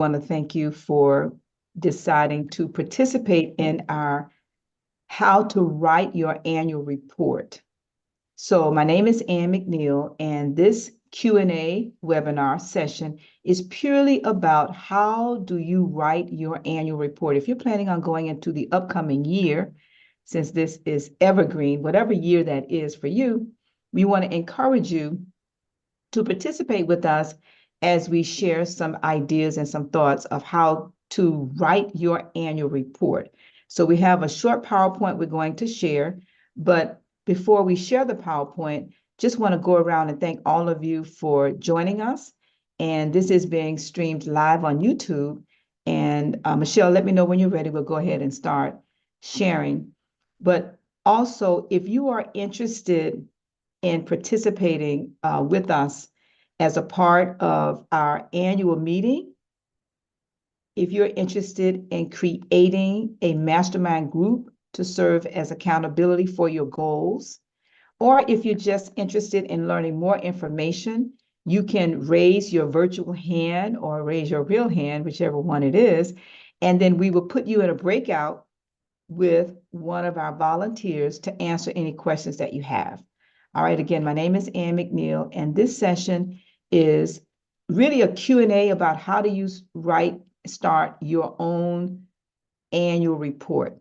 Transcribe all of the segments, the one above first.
I want to thank you for deciding to participate in our How to Write Your Annual Report. So my name is Ann McNeill, and this Q&A webinar session is purely about how do you write your annual report. If you're planning on going into the upcoming year, since this is evergreen, whatever year that is for you, we want to encourage you to participate with us as we share some ideas and some thoughts of how to write your annual report. So we have a short PowerPoint we're going to share, but before we share the PowerPoint, just want to go around and thank all of you for joining us. And this is being streamed live on YouTube. And Michelle, let me know when you're ready. We'll go ahead and start sharing. But also, if you are interested in participating with us as a part of our annual meeting, if you're interested in creating a mastermind group to serve as accountability for your goals, or if you're just interested in learning more information, you can raise your virtual hand or raise your real hand, whichever one it is, and then we will put you in a breakout with one of our volunteers to answer any questions that you have. All right, again, my name is Ann McNeill, and this session is really a Q&A about how do you start your own annual report.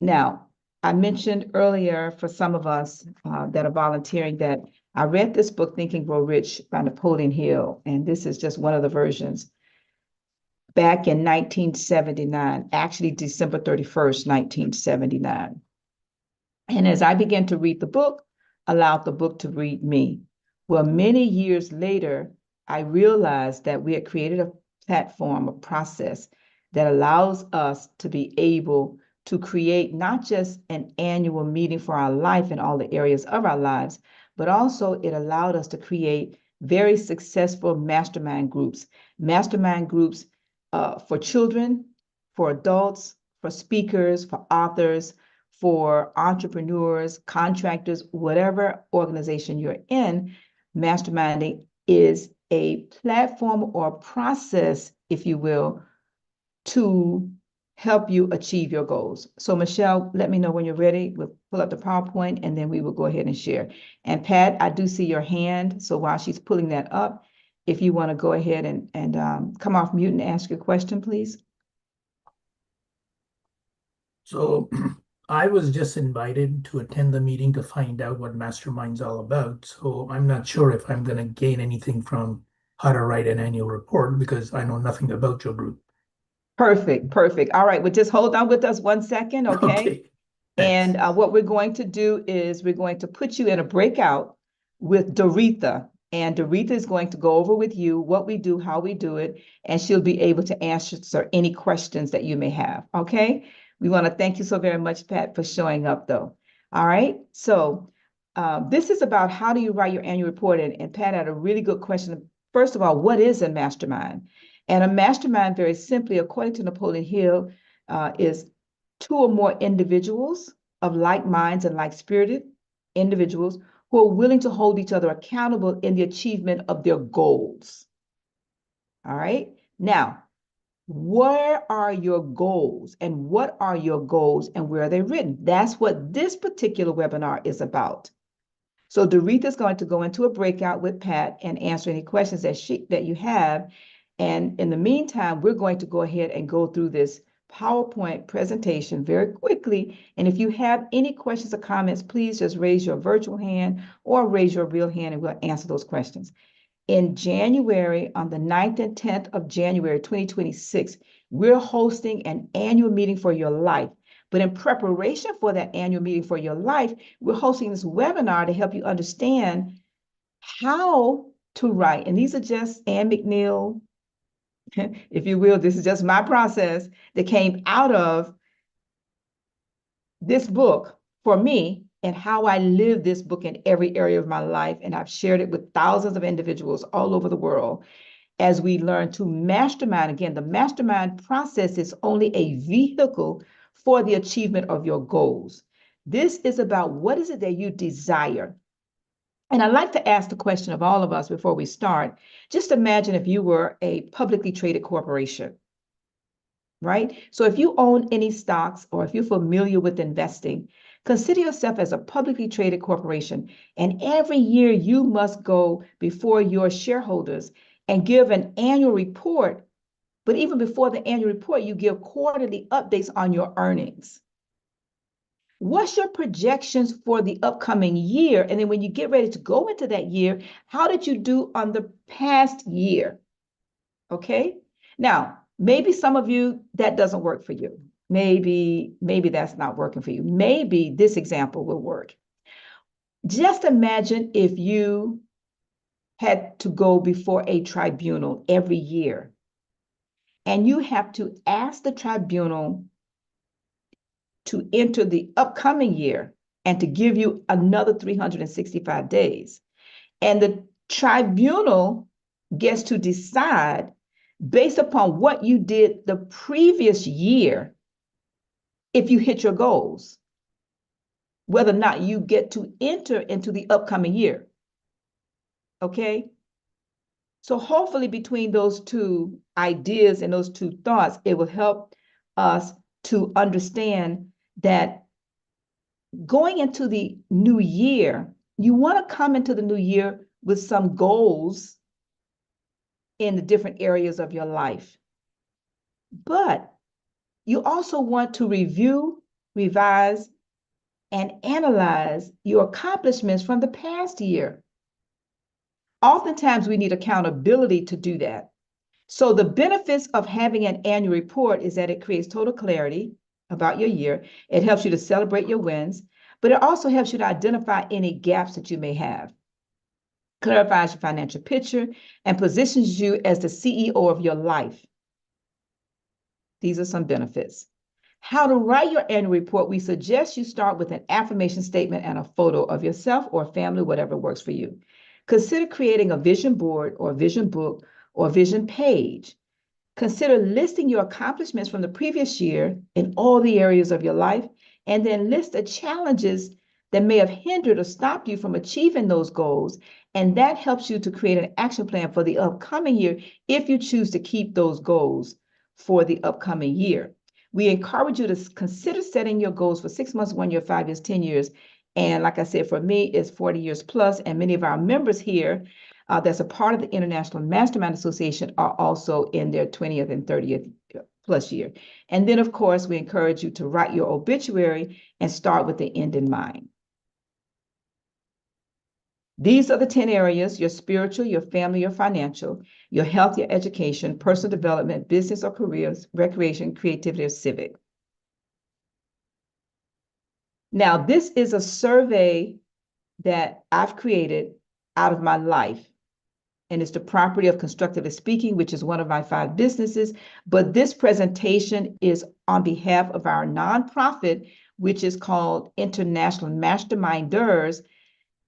Now, I mentioned earlier for some of us that are volunteering that I read this book, Think and Grow Rich by Napoleon Hill, and this is just one of the versions, back in 1979, actually December 31st, 1979. And as I began to read the book, allowed the book to read me. Well, many years later, I realized that we had created a platform, a process that allows us to be able to create not just an annual meeting for our life in all the areas of our lives, but also it allowed us to create very successful mastermind groups for children, for adults, for speakers, for authors, for entrepreneurs, contractors, whatever organization you're in. Masterminding is a platform or process, if you will, to help you achieve your goals. So Michelle, let me know when you're ready. We'll pull up the PowerPoint and then we will go ahead and share. And Pat, I do see your hand. So while she's pulling that up, if you want to go ahead and come off mute and ask your question, please. So I was just invited to attend the meeting to find out what Mastermind's all about. So I'm not sure if I'm going to gain anything from how to write an annual report because I know nothing about your group. Perfect, perfect. All right, well, just hold on with us 1 second, okay? Okay. And what we're going to do is we're going to put you in a breakout with Doretha. And Doretha is going to go over with you what we do, how we do it, and she'll be able to answer any questions that you may have, okay? We want to thank you so very much, Pat, for showing up, though. All right, so this is about how do you write your annual report, and Pat had a really good question. First of all, what is a mastermind? And a mastermind, very simply, according to Napoleon Hill, is two or more individuals of like minds and like-spirited individuals who are willing to hold each other accountable in the achievement of their goals. All right. Now, where are your goals and what are your goals and where are they written? That's what this particular webinar is about. So Doretha is going to go into a breakout with Pat and answer any questions that you have. And in the meantime, we're going to go ahead and go through this PowerPoint presentation very quickly. And if you have any questions or comments, please just raise your virtual hand or raise your real hand and we'll answer those questions. In January, on the 9th and 10th of January, 2026, we're hosting an annual meeting for your life. But in preparation for that annual meeting for your life, we're hosting this webinar to help you understand how to write. And these are just Ann McNeill, if you will, this is just my process that came out of this book for me and how I live this book in every area of my life. And I've shared it with thousands of individuals all over the world as we learn to mastermind. Again, the mastermind process is only a vehicle for the achievement of your goals. This is about what is it that you desire. And I'd like to ask the question of all of us before we start. Just imagine if you were a publicly traded corporation, right? So if you own any stocks or if you're familiar with investing, consider yourself as a publicly traded corporation. And every year you must go before your shareholders and give an annual report. But even before the annual report, you give quarterly updates on your earnings. What's your projections for the upcoming year? And then when you get ready to go into that year, how did you do on the past year? Okay. Now, maybe some of you, that doesn't work for you. Maybe that's not working for you. Maybe this example will work. Just imagine if you had to go before a tribunal every year and you have to ask the tribunal to enter the upcoming year and to give you another 365 days. And the tribunal gets to decide based upon what you did the previous year if you hit your goals, whether or not you get to enter into the upcoming year. Okay? So hopefully between those two ideas and those two thoughts, it will help us to understand that going into the new year, you want to come into the new year with some goals in the different areas of your life. But you also want to review, revise, and analyze your accomplishments from the past year. Oftentimes, we need accountability to do that. So the benefits of having an annual report is that it creates total clarity about your year. It helps you to celebrate your wins, but it also helps you to identify any gaps that you may have, clarifies your financial picture, and positions you as the CEO of your life. These are some benefits. How to write your annual report, we suggest you start with an affirmation statement and a photo of yourself or family, whatever works for you. Consider creating a vision board or vision book or vision page. Consider listing your accomplishments from the previous year in all the areas of your life, and then list the challenges that may have hindered or stopped you from achieving those goals. And that helps you to create an action plan for the upcoming year if you choose to keep those goals for the upcoming year. We encourage you to consider setting your goals for 6 months, 1 year, 5 years, 10 years. And like I said, for me, it's 40 years plus. And many of our members here that's a part of the International Mastermind Association are also in their 20th and 30th plus year. And then, of course, we encourage you to write your obituary and start with the end in mind. These are the 10 areas: your spiritual, your family, your financial, your health, your education, personal development, business or careers, recreation, creativity, or civic. Now, this is a survey that I've created out of my life, and it's the property of constructively speaking, which is one of my 5 businesses. But this presentation is on behalf of our nonprofit, which is called International Masterminders.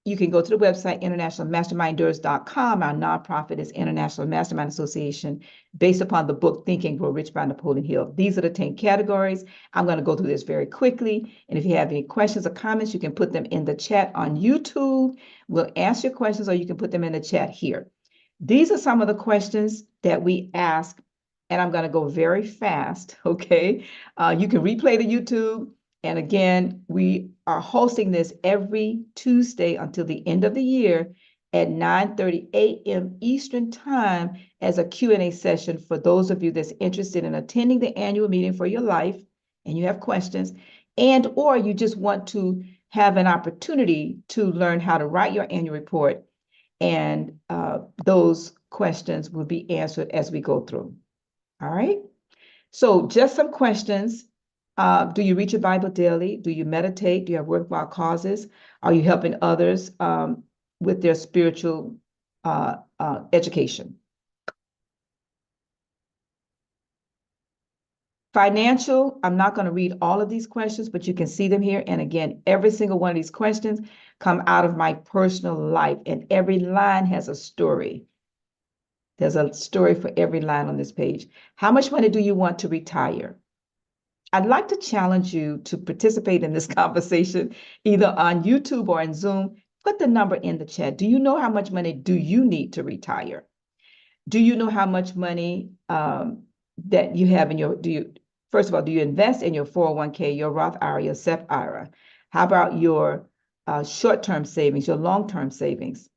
You can go to the website, internationalmasterminders.com. Our nonprofit is International Mastermind Association, based upon the book Think and Grow Rich by Napoleon Hill. These are the 10 categories. I'm going to go through this very quickly. And if you have any questions or comments, you can put them in the chat on YouTube. We'll answer your questions, or you can put them in the chat here. These are some of the questions that we ask, and I'm going to go very fast, okay? You can replay the YouTube. And again, we are hosting this every Tuesday until the end of the year at 9:30 a.m. Eastern Time as a Q&A session for those of you that's interested in attending the annual meeting for your life and you have questions, and or you just want to have an opportunity to learn how to write your annual report. And those questions will be answered as we go through. All right. So just some questions. Do you read your Bible daily? Do you meditate? Do you have worthwhile causes? Are you helping others with their spiritual education? Financial, I'm not going to read all of these questions, but you can see them here. And again, every single one of these questions come out of my personal life, and every line has a story. There's a story for every line on this page. How much money do you want to retire? I'd like to challenge you to participate in this conversation, either on YouTube or in Zoom. Put the number in the chat. Do you know how much money do you need to retire? Do you know how much money that you have in your, first of all, do you invest in your 401k, your Roth IRA, your SEP IRA? How about your short-term savings, your long-term savings?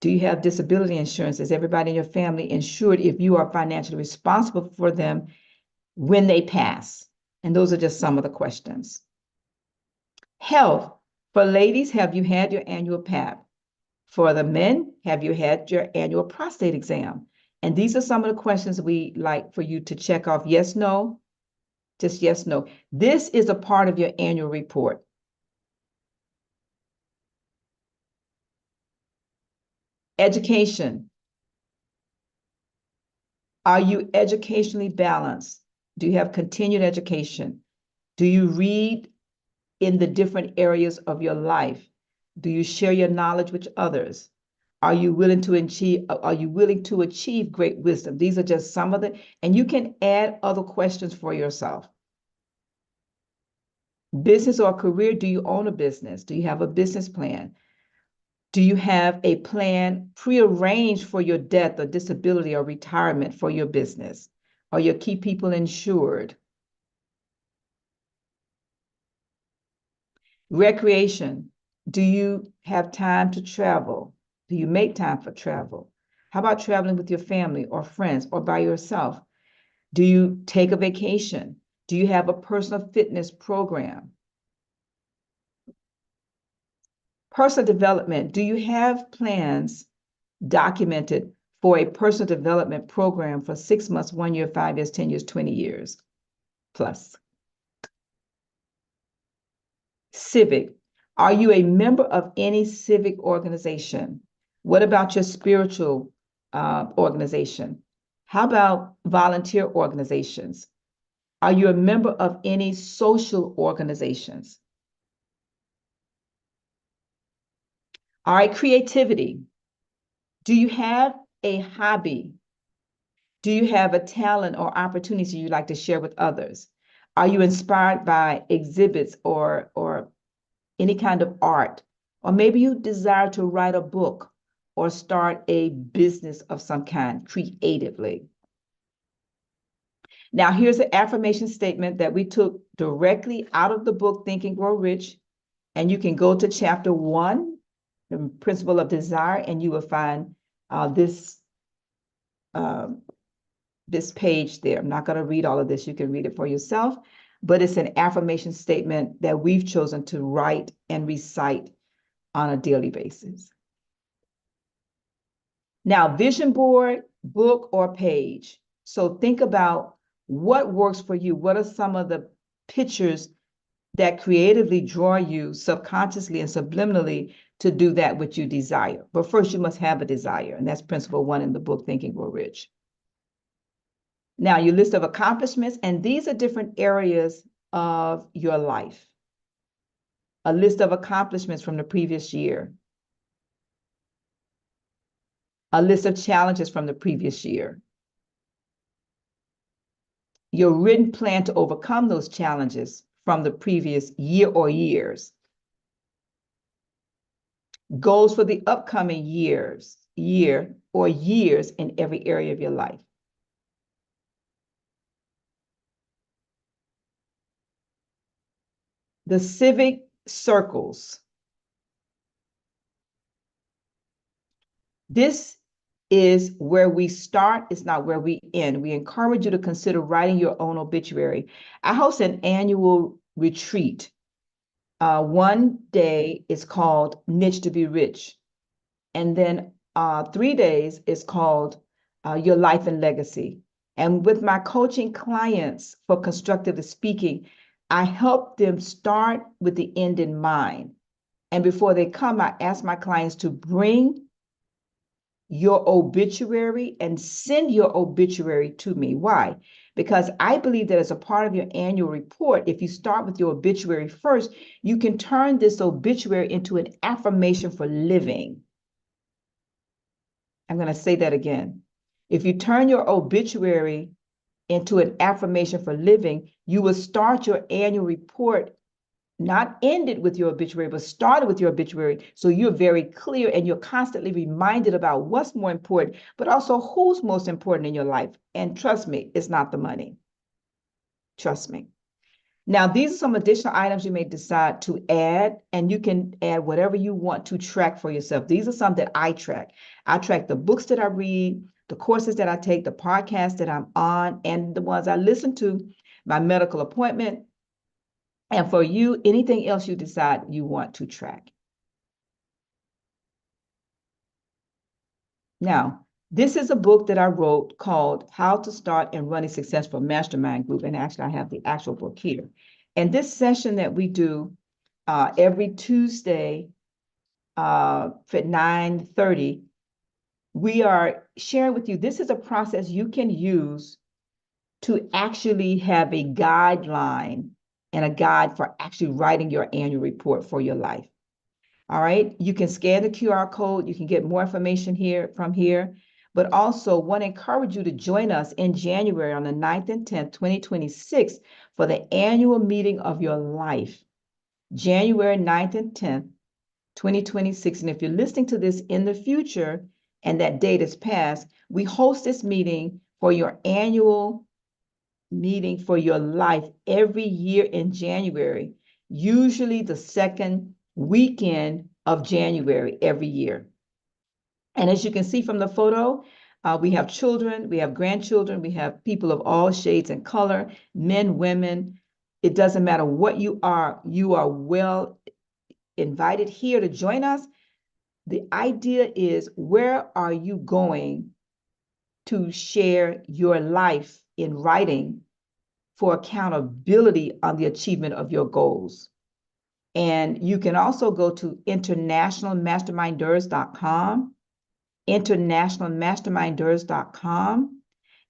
Do you have disability insurance? Is everybody in your family insured if you are financially responsible for them when they pass? And those are just some of the questions. Health. For ladies, have you had your annual PAP? For the men, have you had your annual prostate exam? And these are some of the questions we like for you to check off. Yes, no, just yes, no. This is a part of your annual report. Education. Are you educationally balanced? Do you have continued education? Do you read in the different areas of your life? Do you share your knowledge with others? Are you willing to achieve great wisdom? These are just some of the, and you can add other questions for yourself. Business or career, do you own a business? Do you have a business plan? Do you have a plan prearranged for your death or disability or retirement for your business? Are your key people insured? Recreation, do you have time to travel? Do you make time for travel? How about traveling with your family or friends or by yourself? Do you take a vacation? Do you have a personal fitness program? Personal development, do you have plans documented for a personal development program for 6 months, 1 year, 5 years, 10 years, 20 years plus? Civic, are you a member of any civic organization? What about your spiritual organization? How about volunteer organizations? Are you a member of any social organizations? All right, creativity. Do you have a hobby? Do you have a talent or opportunity you'd like to share with others? Are you inspired by exhibits or any kind of art? Or maybe you desire to write a book or start a business of some kind creatively. Now, here's an affirmation statement that we took directly out of the book, Think and Grow Rich. And you can go to chapter 1, the principle of desire, and you will find this page there. I'm not going to read all of this. You can read it for yourself, but it's an affirmation statement that we've chosen to write and recite on a daily basis. Now, vision board, book, or page. So think about what works for you. What are some of the pictures that creatively draw you subconsciously and subliminally to do that which you desire? But first, you must have a desire, and that's principle 1 in the book, Think and Grow Rich. Now, your list of accomplishments, and these are different areas of your life. A list of accomplishments from the previous year. A list of challenges from the previous year. Your written plan to overcome those challenges from the previous year or years. Goals for the upcoming year or years in every area of your life. The civic circles. This is where we start, it's not where we end. We encourage you to consider writing your own obituary. I host an annual retreat. One day is called Niche to Be Rich. And then 3 days is called Your Life and Legacy. And with my coaching clients for constructive speaking, I help them start with the end in mind. And before they come, I ask my clients to bring your obituary and send your obituary to me. Why? Because I believe that as a part of your annual report, if you start with your obituary first, you can turn this obituary into an affirmation for living. I'm going to say that again. If you turn your obituary into an affirmation for living, you will start your annual report not ended with your obituary, but started with your obituary. So you're very clear and you're constantly reminded about what's more important, but also who's most important in your life. And trust me, it's not the money. Trust me. Now, these are some additional items you may decide to add, and you can add whatever you want to track for yourself. These are some that I track. I track the books that I read, the courses that I take, the podcasts that I'm on, and the ones I listen to, my medical appointment. And for you, anything else you decide you want to track. Now, this is a book that I wrote called How to Start and Run a Successful Mastermind Group. And actually, I have the actual book here. And this session that we do every Tuesday at 9:30, we are sharing with you, this is a process you can use to actually have a guideline and a guide for actually writing your annual report for your life. All right, you can scan the QR code, you can get more information from here, but also want to encourage you to join us in January on the 9th and 10th, 2026 for the annual meeting of your life, January 9th and 10th, 2026. And if you're listening to this in the future and that date is passed, we host this meeting for your annual meeting for your life every year in January, usually the second weekend of January every year. And as you can see from the photo, we have children, we have grandchildren, we have people of all shades and color, men, women. It doesn't matter what you are well invited here to join us. The idea is, where are you going to share your life in writing for accountability on the achievement of your goals? And you can also go to internationalmasterminders.com, internationalmasterminders.com,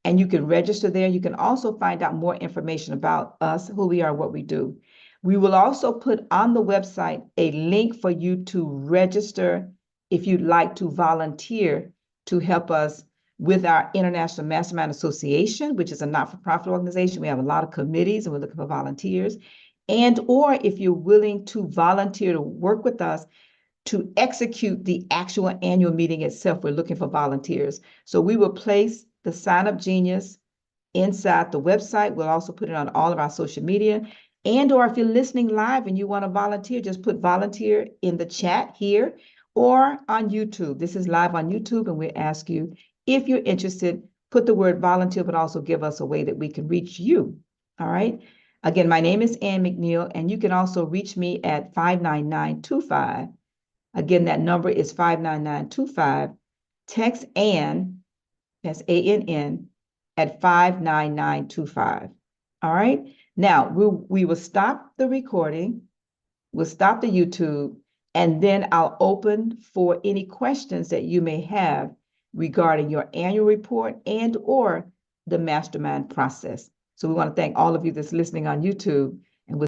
and you can register there. You can also find out more information about us, who we are, what we do. We will also put on the website a link for you to register if you'd like to volunteer to help us with our International Mastermind Association, which is a not-for-profit organization. We have a lot of committees and we're looking for volunteers. And or if you're willing to volunteer to work with us to execute the actual annual meeting itself, we're looking for volunteers. So we will place the Sign Up Genius inside the website. We'll also put it on all of our social media. And or if you're listening live and you want to volunteer, just put volunteer in the chat here or on YouTube. This is live on YouTube, and we ask you, if you're interested, put the word volunteer, but also give us a way that we can reach you. All right. Again, my name is Ann McNeill, and you can also reach me at 59925. Again, that number is 59925. Text Ann, that's ANN, at 59925. All right. Now, we will stop the recording. We'll stop the YouTube, and then I'll open for any questions that you may have regarding your annual report and or the mastermind process. So we want to thank all of you that's listening on YouTube